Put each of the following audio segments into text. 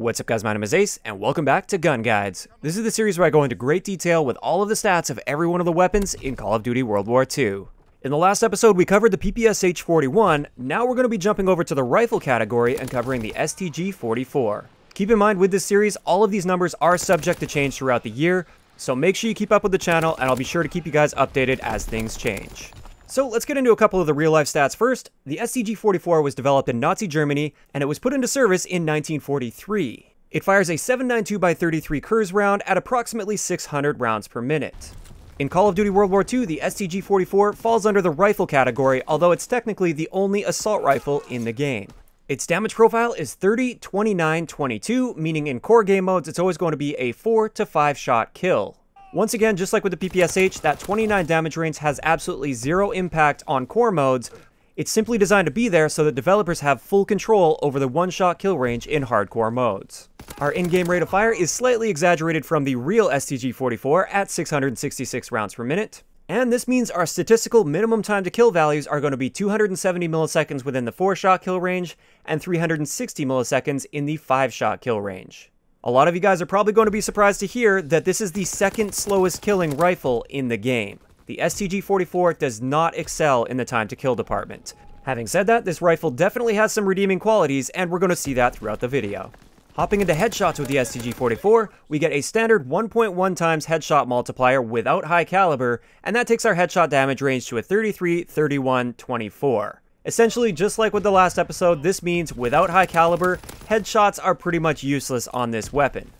What's up guys, my name is Ace, and welcome back to Gun Guides. This is the series where I go into great detail with all of the stats of every one of the weapons in Call of Duty World War II. In the last episode, we covered the PPSH-41, now we're going to be jumping over to the rifle category and covering the STG-44. Keep in mind with this series, all of these numbers are subject to change throughout the year, so make sure you keep up with the channel, and I'll be sure to keep you guys updated as things change. So let's get into a couple of the real-life stats first. The STG-44 was developed in Nazi Germany, and it was put into service in 1943. It fires a 7.92x33 Kurz round at approximately 600 rounds per minute. In Call of Duty World War II, the STG-44 falls under the rifle category, although it's technically the only assault rifle in the game. Its damage profile is 30, 29, 22, meaning in core game modes, it's always going to be a 4 to 5 shot kill. Once again, just like with the PPSH, that 29 damage range has absolutely zero impact on core modes. It's simply designed to be there so that developers have full control over the one-shot kill range in hardcore modes. Our in-game rate of fire is slightly exaggerated from the real STG-44 at 666 rounds per minute. And this means our statistical minimum time to kill values are going to be 270 milliseconds within the 4-shot kill range and 360 milliseconds in the 5-shot kill range. A lot of you guys are probably going to be surprised to hear that this is the second slowest killing rifle in the game. The STG-44 does not excel in the time to kill department. Having said that, this rifle definitely has some redeeming qualities, and we're going to see that throughout the video. Hopping into headshots with the STG-44, we get a standard 1.1 times headshot multiplier without high caliber, and that takes our headshot damage range to a 33, 31, 24. Essentially, just like with the last episode, this means without high caliber, headshots are pretty much useless on this weapon.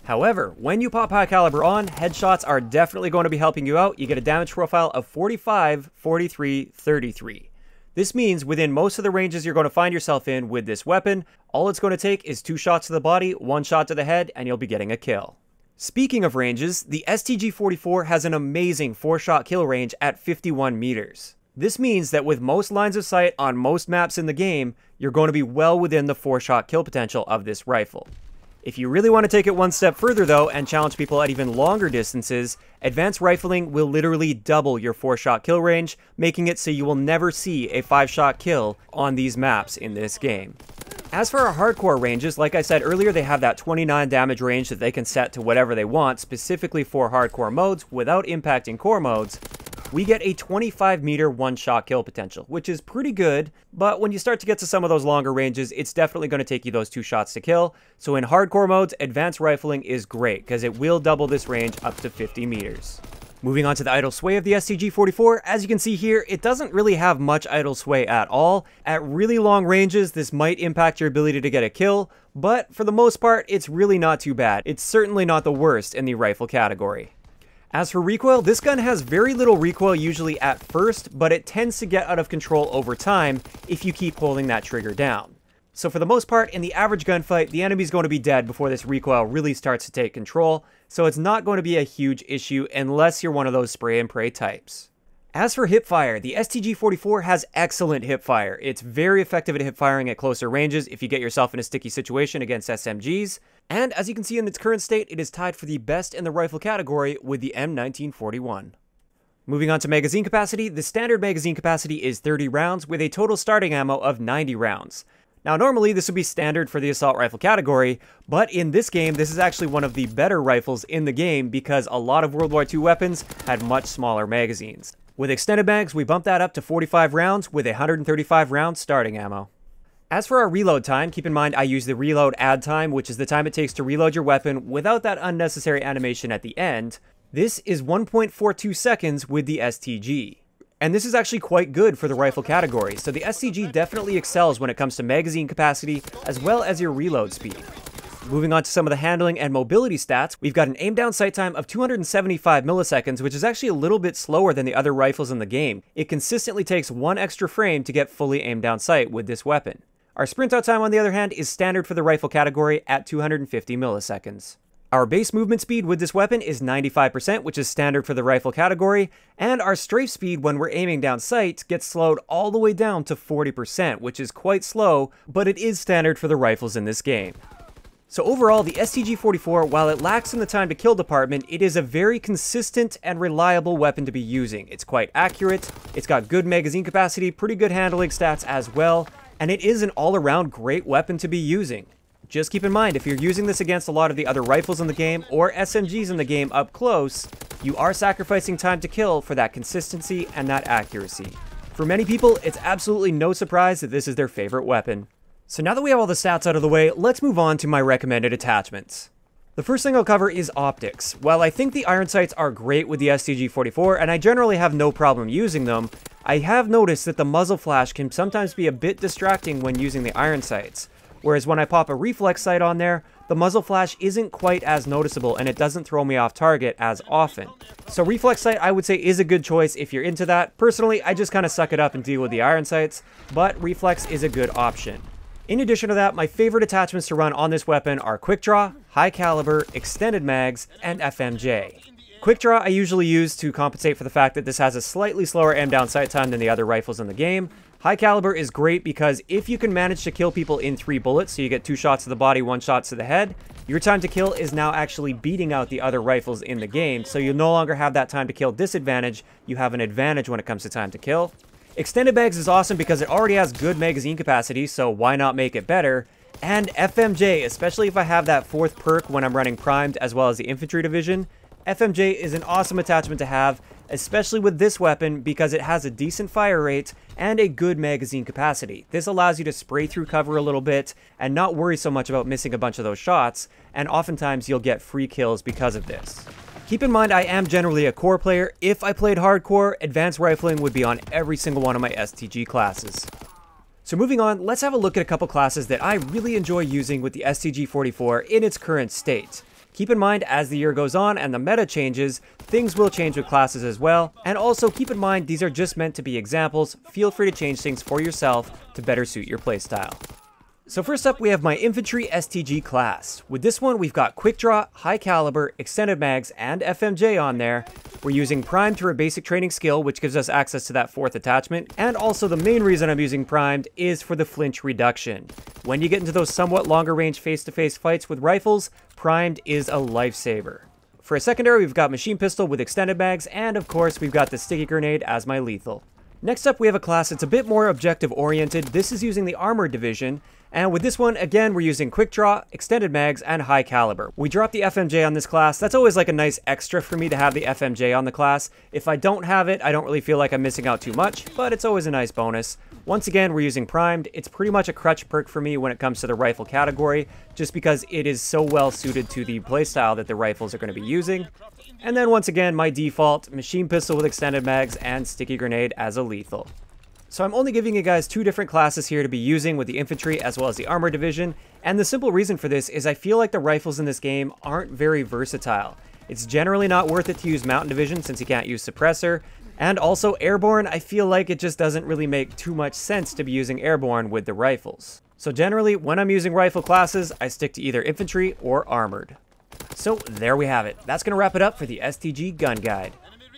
However, when you pop high caliber on, headshots are definitely going to be helping you out. You get a damage profile of 45, 43, 33. This means within most of the ranges you're going to find yourself in with this weapon, all it's going to take is 2 shots to the body, 1 shot to the head, and you'll be getting a kill. Speaking of ranges, the STG-44 has an amazing 4-shot kill range at 51 meters. This means that with most lines of sight on most maps in the game, you're going to be well within the 4-shot kill potential of this rifle. If you really want to take it one step further though, and challenge people at even longer distances, advanced rifling will literally double your 4-shot kill range, making it so you will never see a 5-shot kill on these maps in this game. As for our hardcore ranges, like I said earlier, they have that 29 damage range that they can set to whatever they want, specifically for hardcore modes, without impacting core modes. We get a 25 meter one-shot kill potential, which is pretty good, but when you start to get to some of those longer ranges, it's definitely going to take you those 2 shots to kill. So in hardcore modes, advanced rifling is great, because it will double this range up to 50 meters. Moving on to the idle sway of the STG-44, as you can see here, it doesn't really have much idle sway at all. At really long ranges, this might impact your ability to get a kill, but for the most part, it's really not too bad. It's certainly not the worst in the rifle category. As for recoil, this gun has very little recoil usually at first, but it tends to get out of control over time if you keep holding that trigger down. So for the most part, in the average gunfight, the enemy's going to be dead before this recoil really starts to take control, so it's not going to be a huge issue unless you're one of those spray and pray types. As for hipfire, the STG-44 has excellent hipfire. It's very effective at hipfiring at closer ranges if you get yourself in a sticky situation against SMGs. And as you can see in its current state, it is tied for the best in the rifle category with the M1941. Moving on to magazine capacity, the standard magazine capacity is 30 rounds with a total starting ammo of 90 rounds. Now normally this would be standard for the assault rifle category, but in this game this is actually one of the better rifles in the game because a lot of World War II weapons had much smaller magazines. With extended mags, we bump that up to 45 rounds with 135 round starting ammo. As for our reload time, keep in mind I use the reload add time, which is the time it takes to reload your weapon without that unnecessary animation at the end. This is 1.42 seconds with the STG. And this is actually quite good for the rifle category, so the STG definitely excels when it comes to magazine capacity as well as your reload speed. Moving on to some of the handling and mobility stats, we've got an aim down sight time of 275 milliseconds, which is actually a little bit slower than the other rifles in the game. It consistently takes 1 extra frame to get fully aimed down sight with this weapon. Our sprint out time, on the other hand, is standard for the rifle category at 250 milliseconds. Our base movement speed with this weapon is 95%, which is standard for the rifle category, and our strafe speed when we're aiming down sight gets slowed all the way down to 40%, which is quite slow, but it is standard for the rifles in this game. So overall, the STG-44, while it lacks in the time to kill department, it is a very consistent and reliable weapon to be using. It's quite accurate, it's got good magazine capacity, pretty good handling stats as well, and it is an all-around great weapon to be using. Just keep in mind, if you're using this against a lot of the other rifles in the game or SMGs in the game up close, you are sacrificing time to kill for that consistency and that accuracy. For many people, it's absolutely no surprise that this is their favorite weapon. So now that we have all the stats out of the way, let's move on to my recommended attachments. The first thing I'll cover is optics. While I think the iron sights are great with the STG-44, and I generally have no problem using them, I have noticed that the muzzle flash can sometimes be a bit distracting when using the iron sights. Whereas when I pop a reflex sight on there, the muzzle flash isn't quite as noticeable and it doesn't throw me off target as often. So reflex sight I would say is a good choice if you're into that. Personally, I just kind of suck it up and deal with the iron sights, but reflex is a good option. In addition to that, my favorite attachments to run on this weapon are Quick Draw, High Caliber, Extended Mags, and FMJ. Quick Draw I usually use to compensate for the fact that this has a slightly slower aim down sight time than the other rifles in the game. High Caliber is great because if you can manage to kill people in 3 bullets, so you get 2 shots to the body, 1 shot to the head, your time to kill is now actually beating out the other rifles in the game, so you no longer have that time to kill disadvantage, you have an advantage when it comes to time to kill. Extended Mags is awesome because it already has good magazine capacity, so why not make it better? And FMJ, especially if I have that 4th perk when I'm running primed as well as the infantry division, FMJ is an awesome attachment to have, especially with this weapon because it has a decent fire rate and a good magazine capacity. This allows you to spray through cover a little bit and not worry so much about missing a bunch of those shots, and oftentimes you'll get free kills because of this. Keep in mind I am generally a core player. If I played hardcore, advanced rifling would be on every single one of my STG classes. So moving on, let's have a look at a couple classes that I really enjoy using with the STG-44 in its current state. Keep in mind, as the year goes on and the meta changes, things will change with classes as well, and also keep in mind these are just meant to be examples. Feel free to change things for yourself to better suit your playstyle. So first up, we have my Infantry STG class. With this one, we've got Quick Draw, High Caliber, Extended Mags, and FMJ on there. We're using Primed for a basic training skill, which gives us access to that 4th attachment, and also the main reason I'm using Primed is for the flinch reduction. When you get into those somewhat longer range face-to-face fights with rifles, Primed is a lifesaver. For a secondary, we've got Machine Pistol with Extended Mags, and of course, we've got the Sticky Grenade as my lethal. Next up, we have a class that's a bit more objective-oriented. This is using the Armored Division, and with this one, again, we're using Quick Draw, Extended Mags, and High Caliber. We dropped the FMJ on this class. That's always like a nice extra for me to have the FMJ on the class. If I don't have it, I don't really feel like I'm missing out too much, but it's always a nice bonus. Once again, we're using Primed. It's pretty much a crutch perk for me when it comes to the rifle category, just because it is so well suited to the playstyle that the rifles are going to be using. And then once again, my default, Machine Pistol with Extended Mags and Sticky Grenade as a lethal. So I'm only giving you guys 2 different classes here to be using with the Infantry as well as the Armored Division, and the simple reason for this is I feel like the rifles in this game aren't very versatile. It's generally not worth it to use Mountain Division since you can't use Suppressor, and also Airborne, I feel like it just doesn't really make too much sense to be using Airborne with the rifles. So generally, when I'm using rifle classes, I stick to either Infantry or Armored. So there we have it. That's going to wrap it up for the STG Gun Guide.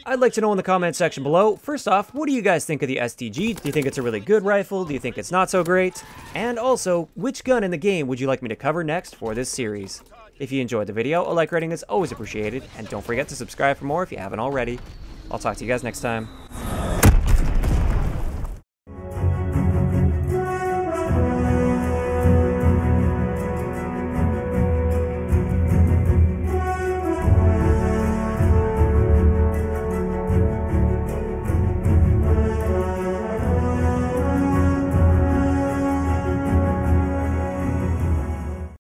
I'd like to know in the comment section below, first off, what do you guys think of the STG? Do you think it's a really good rifle? Do you think it's not so great? And also, which gun in the game would you like me to cover next for this series? If you enjoyed the video, a like rating is always appreciated, and don't forget to subscribe for more if you haven't already. I'll talk to you guys next time.